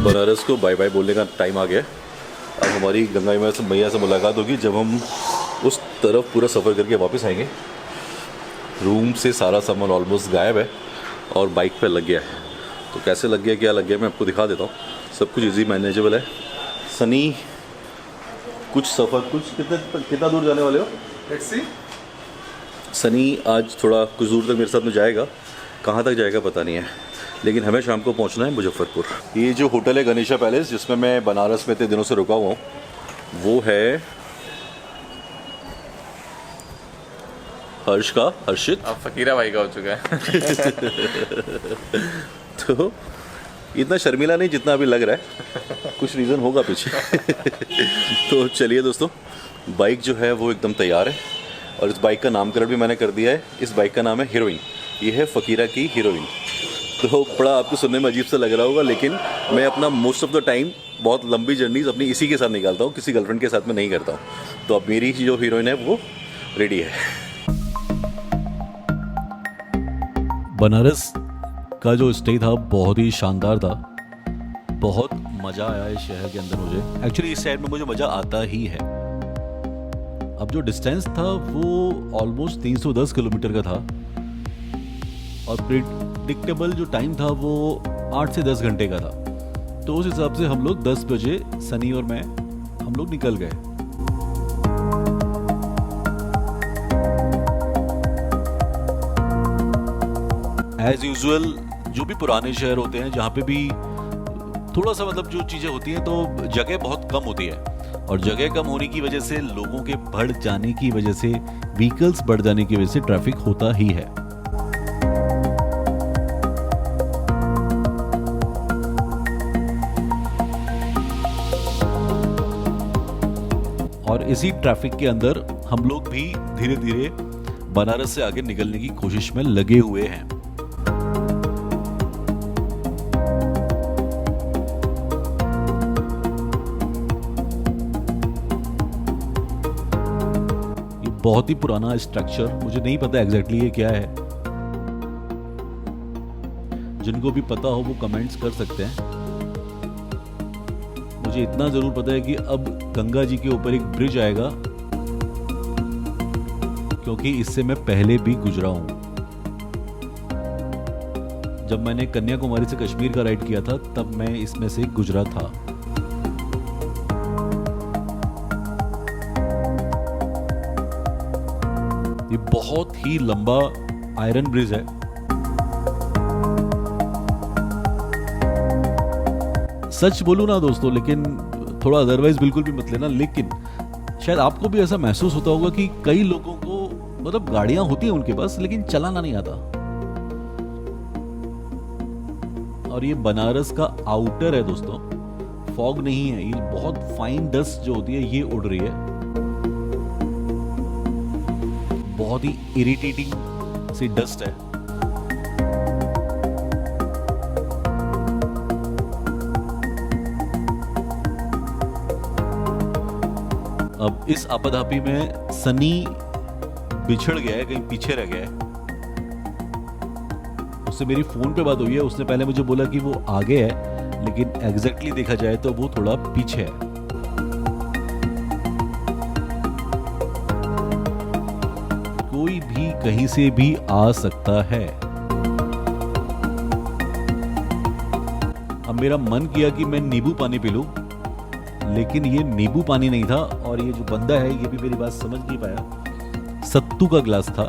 बनारस को bye bye बोलने का टाइम आ गया। अब हमारी गंगा मैया से मुलाकात होगी जब हम उस तरफ पूरा सफ़र करके वापस आएंगे। रूम से सारा सामान ऑलमोस्ट गायब है और बाइक पे लग गया है। तो कैसे लग गया, क्या लग गया, मैं आपको दिखा देता हूँ। सब कुछ इजी मैनेजेबल है। सनी कुछ सफ़र कितना दूर जाने वाले हो? Let's see. सनी आज थोड़ा कुछ दूर तक मेरे साथ में जाएगा, कहाँ तक जाएगा पता नहीं है, लेकिन हमें शाम को पहुंचना है मुजफ्फरपुर। ये जो होटल है गणेशा पैलेस, जिसमें मैं बनारस में इतने दिनों से रुका हुआ हूँ, वो है हर्षित। अब फकीरा भाई का हो चुका है। तो इतना शर्मिला नहीं जितना अभी लग रहा है, कुछ रीज़न होगा पीछे। तो चलिए दोस्तों, बाइक जो है वो एकदम तैयार है और इस बाइक का नामकरण भी मैंने कर दिया है। इस बाइक का नाम है हीरोइन। ये है फ़कीरा की हीरोइन। तो बड़ा आपको सुनने में अजीब सा लग रहा होगा, लेकिन मैं अपना मोस्ट ऑफ द टाइम बहुत लंबी जर्नीज अपनी इसी के साथ निकालता हूँ, किसी गर्लफ्रेंड के साथ में नहीं करता हूँ। तो अब मेरी जो हीरोइन है वो रेडी है। बनारस का जो स्टे था बहुत ही शानदार था। बहुत मज़ा आया इस शहर के अंदर मुझे। एक्चुअली इस शहर में मुझे मज़ा आता ही है। अब जो डिस्टेंस था वो ऑलमोस्ट 310 किलोमीटर का था और प्रिडिक्टेबल जो टाइम था वो 8 से 10 घंटे का था। तो उस हिसाब से हम लोग 10 बजे सनी और मैं हम लोग निकल गए। एज यूजुअल जो भी पुराने शहर होते हैं जहाँ पे भी थोड़ा सा मतलब जो चीज़ें होती हैं तो जगह बहुत कम होती है, और जगह कम होने की वजह से लोगों के बढ़ जाने की वजह से, व्हीकल्स बढ़ जाने की वजह से ट्रैफिक होता ही है। और इसी ट्रैफिक के अंदर हम लोग भी धीरे धीरे बनारस से आगे निकलने की कोशिश में लगे हुए हैं। ये बहुत ही पुराना स्ट्रक्चर, मुझे नहीं पता एग्जैक्टली ये क्या है। जिनको भी पता हो वो कमेंट्स कर सकते हैं। मुझे इतना जरूर पता है कि अब गंगा जी के ऊपर एक ब्रिज आएगा, क्योंकि इससे मैं पहले भी गुजरा हूं। जब मैंने कन्याकुमारी से कश्मीर का राइड किया था तब मैं इसमें से गुजरा था। ये बहुत ही लंबा आयरन ब्रिज है। सच बोलूं ना दोस्तों, लेकिन थोड़ा अदरवाइज बिल्कुल भी मत लेना, लेकिन शायद आपको भी ऐसा महसूस होता होगा कि कई लोगों को मतलब गाड़ियां होती हैं उनके पास लेकिन चलाना नहीं आता। और ये बनारस का आउटर है दोस्तों, फॉग नहीं है, ये बहुत फाइन डस्ट जो होती है ये उड़ रही है। बहुत ही इरिटेटिंग सी डस्ट है। अब इस आपाधापी में सनी बिछड़ गया है, कहीं पीछे रह गया है। उससे मेरी फोन पे बात हुई है, उसने पहले मुझे बोला कि वो आगे है, लेकिन एग्जैक्टली देखा जाए तो वो थोड़ा पीछे है। कोई भी कहीं से भी आ सकता है। अब मेरा मन किया कि मैं नींबू पानी पी लूं, लेकिन ये नींबू पानी नहीं था, और ये जो बंदा है ये भी मेरी बात समझ नहीं पाया। सत्तू का ग्लास था,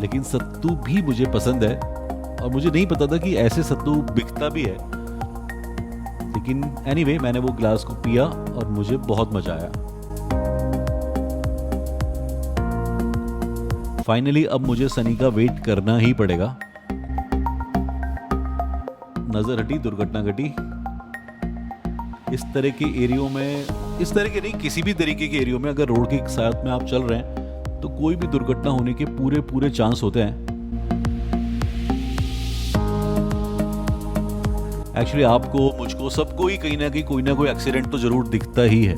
लेकिन सत्तू भी मुझे पसंद है और मुझे नहीं पता था कि ऐसे सत्तू बिकता भी है। लेकिन एनीवे मैंने वो ग्लास को पिया और मुझे बहुत मजा आया। फाइनली अब मुझे सनी का वेट करना ही पड़ेगा। नजर हटी, दुर्घटना घटी। इस तरह के एरियो में, इस तरह के नहीं किसी भी तरीके के एरियो में अगर रोड के साथ में आप चल रहे हैं तो कोई भी दुर्घटना होने के पूरे चांस होते हैं। एक्चुअली आपको, मुझको, सबको ही कहीं ना कहीं कोई ना कोई एक्सीडेंट तो जरूर दिखता ही है।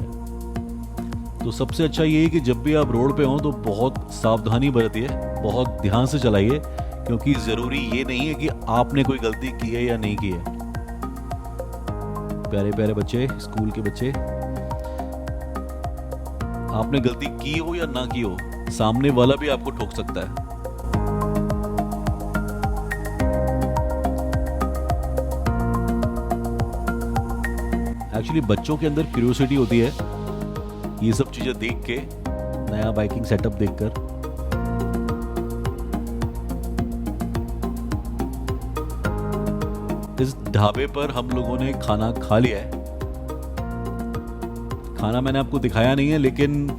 तो सबसे अच्छा ये है कि जब भी आप रोड पे हो तो बहुत सावधानी बरतिए, बहुत ध्यान से चलाइए, क्योंकि ज़रूरी ये नहीं है कि आपने कोई गलती की है या नहीं की है। प्यारे प्यारे बच्चे, स्कूल के बच्चे। आपने गलती की हो या ना की हो, सामने वाला भी आपको ठोक सकता है। एक्चुअली बच्चों के अंदर क्यूरियोसिटी होती है ये सब चीजें देख के, नया बाइकिंग सेटअप देखकर। इस ढाबे पर हम लोगों ने खाना खा लिया है। खाना मैंने आपको दिखाया नहीं है, लेकिन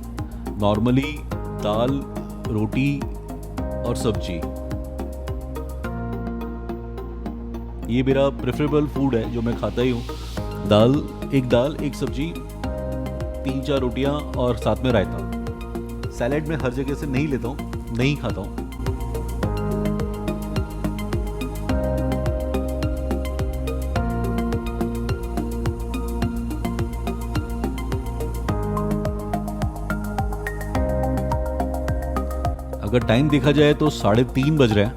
नॉर्मली दाल, रोटी और सब्जी, ये मेरा प्रेफरेबल फूड है जो मैं खाता ही हूँ। एक दाल, एक सब्जी, 3-4 रोटियां और साथ में रायता। सैलेड में हर जगह से नहीं लेता हूँ, नहीं खाता हूँ। अगर टाइम देखा जाए तो 3:30 बज रहे हैं।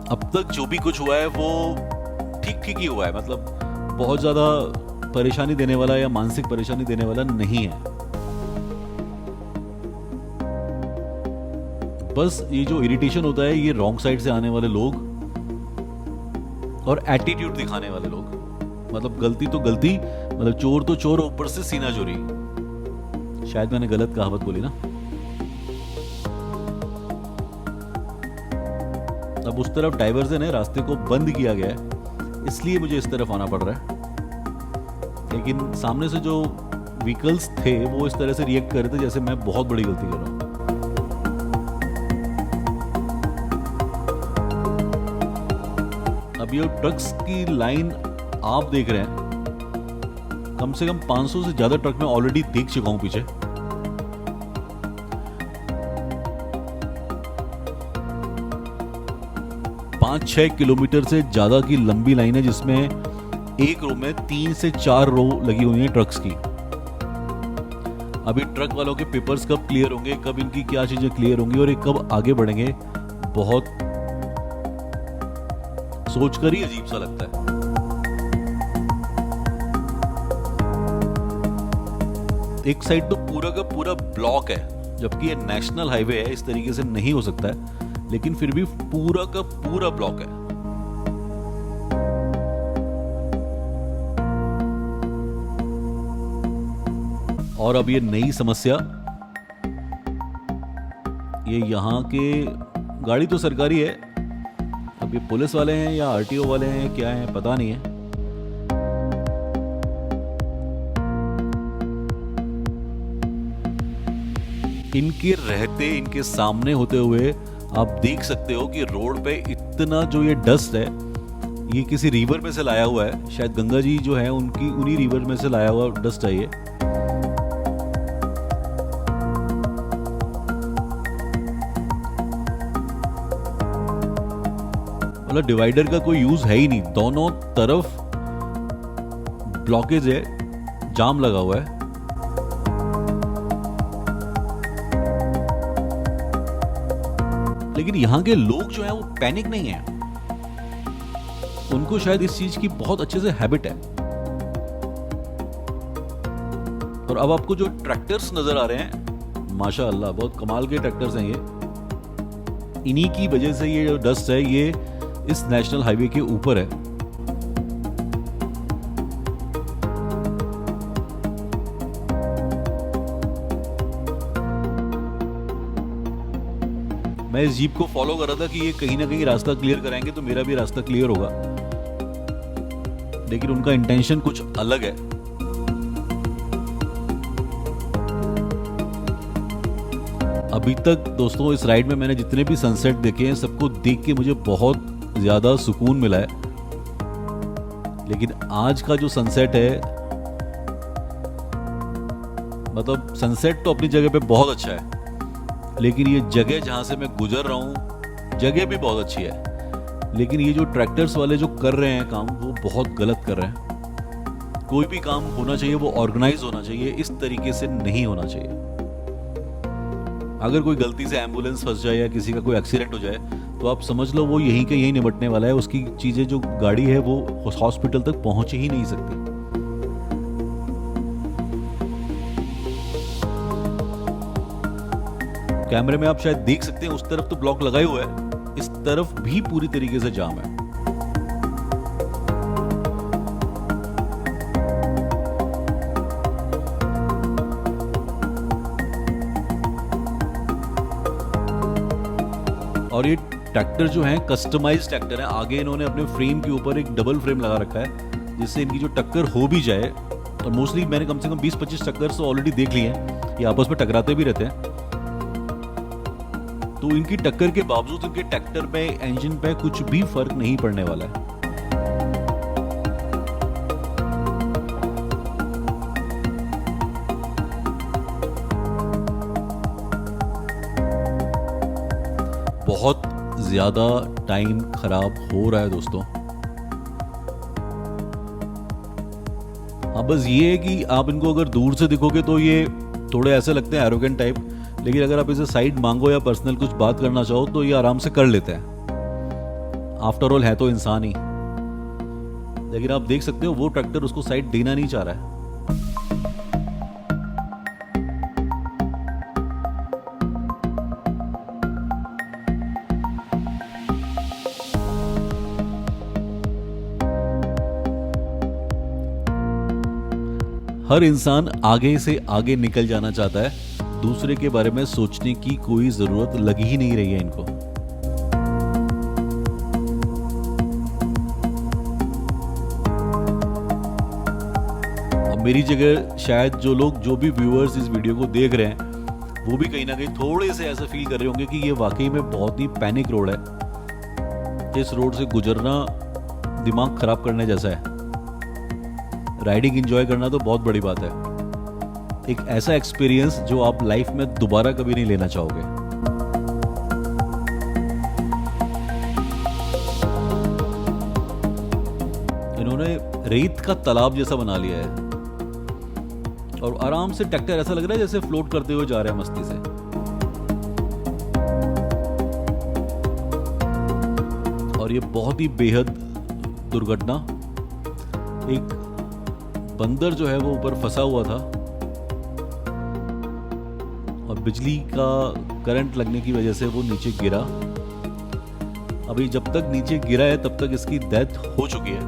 अब तक जो भी कुछ हुआ है वो ठीक ठीक ही हुआ है, मतलब बहुत ज्यादा परेशानी देने वाला या मानसिक परेशानी देने वाला नहीं है। बस ये जो इरिटेशन होता है, ये रॉन्ग साइड से आने वाले लोग और एटीट्यूड दिखाने वाले लोग। मतलब गलती तो गलती, मतलब चोर तो चोर, ऊपर से सीना चोरी। शायद मैंने गलत कहावत बोली ना। अब उस तरफ डाइवर्जन है, रास्ते को बंद किया गया है, इसलिए मुझे इस तरफ आना पड़ रहा है। लेकिन सामने से जो व्हीकल्स थे वो इस तरह से रिएक्ट कर रहे थे जैसे मैं बहुत बड़ी गलती कर रहा हूं। अब ये ट्रक्स की लाइन आप देख रहे हैं, कम से कम 500 से ज्यादा ट्रक मैं ऑलरेडी देख चुका हूं पीछे। पांच 6 किलोमीटर से ज्यादा की लंबी लाइन है, जिसमें एक रो में 3 से 4 रो लगी हुई हैं ट्रक्स की। अभी ट्रक वालों के पेपर्स कब क्लियर होंगे, कब इनकी क्या चीजें क्लियर होंगी और ये कब आगे बढ़ेंगे, बहुत सोचकर ही अजीब सा लगता है। एक साइड तो पूरा का पूरा ब्लॉक है, जबकि ये नेशनल हाईवे है, इस तरीके से नहीं हो सकता है, लेकिन फिर भी पूरा का पूरा ब्लॉक है। और अब ये नई समस्या, ये यहाँ के गाड़ी तो सरकारी है, अब ये पुलिस वाले हैं या आरटीओ वाले हैं, क्या हैं पता नहीं है। इनके रहते, इनके सामने होते हुए आप देख सकते हो कि रोड पे इतना जो ये डस्ट है, ये किसी रिवर में से लाया हुआ है। शायद गंगा जी जो है उनकी उन्हीं रिवर में से लाया हुआ डस्ट है ये। मतलब डिवाइडर का कोई यूज है ही नहीं, दोनों तरफ ब्लॉकेज है, जाम लगा हुआ है। लेकिन यहां के लोग जो हैं वो पैनिक नहीं है, उनको शायद इस चीज की बहुत अच्छे से हैबिट है। और अब आपको जो ट्रैक्टर्स नजर आ रहे हैं, माशाअल्लाह बहुत कमाल के ट्रैक्टर्स हैं ये। इन्हीं की वजह से ये जो डस्ट है ये इस नेशनल हाईवे के ऊपर है। मैं इस जीप को फॉलो कर रहा था कि ये कहीं ना कहीं रास्ता क्लियर कराएंगे तो मेरा भी रास्ता क्लियर होगा, लेकिन उनका इंटेंशन कुछ अलग है। अभी तक दोस्तों इस राइड में मैंने जितने भी सनसेट देखे हैं, सबको देख के मुझे बहुत ज्यादा सुकून मिला है। लेकिन आज का जो सनसेट है, मतलब सनसेट तो अपनी जगह पे बहुत अच्छा है, लेकिन ये जगह जहां से मैं गुजर रहा हूं, जगह भी बहुत अच्छी है, लेकिन ये जो ट्रैक्टर्स वाले जो कर रहे हैं काम, वो बहुत गलत कर रहे हैं। कोई भी काम होना चाहिए वो ऑर्गेनाइज होना चाहिए, इस तरीके से नहीं होना चाहिए। अगर कोई गलती से एम्बुलेंस फंस जाए या किसी का कोई एक्सीडेंट हो जाए तो आप समझ लो वो यहीं के यहीं निपटने वाला है। उसकी चीज़ें जो गाड़ी है वो हॉस्पिटल तक पहुंच ही नहीं सकती। कैमरे में आप शायद देख सकते हैं, उस तरफ तो ब्लॉक लगा ही हुआ है, इस तरफ भी पूरी तरीके से जाम है। और ये ट्रैक्टर जो है कस्टमाइज्ड ट्रैक्टर है। आगे इन्होंने अपने फ्रेम के ऊपर एक डबल फ्रेम लगा रखा है, जिससे इनकी जो टक्कर हो भी जाए, और मोस्टली मैंने कम से कम 20-25 टक्कर तो ऑलरेडी देख लिए हैं, ये आपस में टकराते भी रहते हैं। तो इनकी टक्कर के बावजूद इनके ट्रैक्टर पे, इंजन पे कुछ भी फर्क नहीं पड़ने वाला है। बहुत ज्यादा टाइम खराब हो रहा है दोस्तों। हाँ, बस ये है कि आप इनको अगर दूर से दिखोगे तो ये थोड़े ऐसे लगते हैं एरोगेंट टाइप, लेकिन अगर आप इसे साइड मांगो या पर्सनल कुछ बात करना चाहो तो ये आराम से कर लेते हैं। आफ्टर ऑल है तो इंसान ही। लेकिन आप देख सकते हो वो ट्रैक्टर उसको साइड देना नहीं चाह रहा है। हर इंसान आगे से आगे निकल जाना चाहता है, दूसरे के बारे में सोचने की कोई जरूरत लग ही नहीं रही है इनको। अब मेरी जगह शायद जो भी व्यूअर्स इस वीडियो को देख रहे हैं वो भी कहीं ना कहीं थोड़े से ऐसा फील कर रहे होंगे कि ये वाकई में बहुत ही पैनिक रोड है। इस रोड से गुजरना दिमाग खराब करने जैसा है। राइडिंग एंजॉय करना तो बहुत बड़ी बात है, एक ऐसा एक्सपीरियंस जो आप लाइफ में दोबारा कभी नहीं लेना चाहोगे। इन्होंने रेत का तालाब जैसा बना लिया है और आराम से ट्रैक्टर ऐसा लग रहा है जैसे फ्लोट करते हुए जा रहे हैं मस्ती से। और ये बहुत ही बेहद दुर्घटना, एक बंदर जो है वो ऊपर फंसा हुआ था और बिजली का करंट लगने की वजह से वो नीचे गिरा। अभी जब तक नीचे गिरा है तब तक इसकी डेथ हो चुकी है।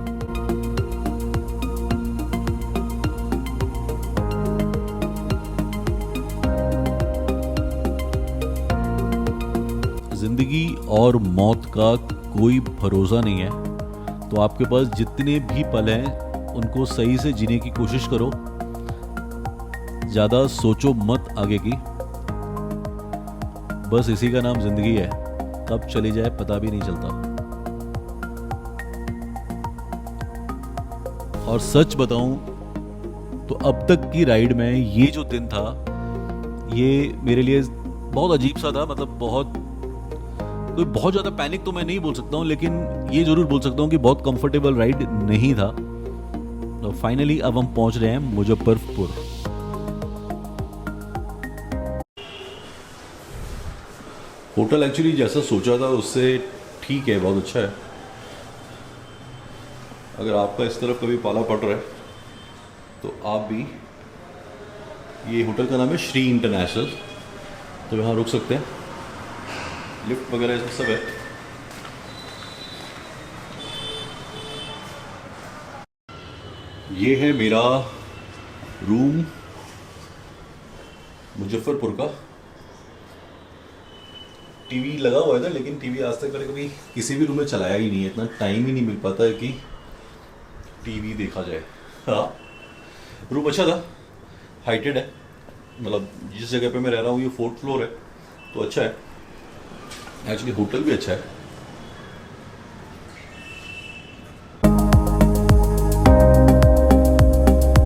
जिंदगी और मौत का कोई भरोसा नहीं है, तो आपके पास जितने भी पल हैं उनको सही से जीने की कोशिश करो। ज्यादा सोचो मत आगे की, बस इसी का नाम जिंदगी है, कब चली जाए पता भी नहीं चलता। और सच बताऊं तो अब तक की राइड में ये जो दिन था ये मेरे लिए बहुत अजीब सा था। मतलब बहुत ज्यादा पैनिक तो मैं नहीं बोल सकता हूं, लेकिन ये जरूर बोल सकता हूं कि बहुत कंफर्टेबल राइड नहीं था। तो फाइनली अब हम पहुंच रहे हैं मुजफ्फरपुर। होटल एक्चुअली जैसा सोचा था उससे ठीक है, बहुत अच्छा है। अगर आपका इस तरफ कभी पाला पड़ रहा है तो आप भी, ये होटल का नाम है श्री इंटरनेशनल, तो यहाँ रुक सकते हैं। लिफ्ट वगैरह इसमें सब है। ये है मेरा रूम मुजफ्फरपुर का। टीवी लगा हुआ है था, लेकिन टीवी आज तक मैंने कभी किसी भी रूम में चलाया ही नहीं है। इतना टाइम ही नहीं मिल पाता है कि टीवी देखा जाए। हाँ, रूम अच्छा था, हाइटेड है। मतलब जिस जगह पे मैं रह रहा हूँ ये 4th फ्लोर है, तो अच्छा है। एक्चुअली होटल भी अच्छा है।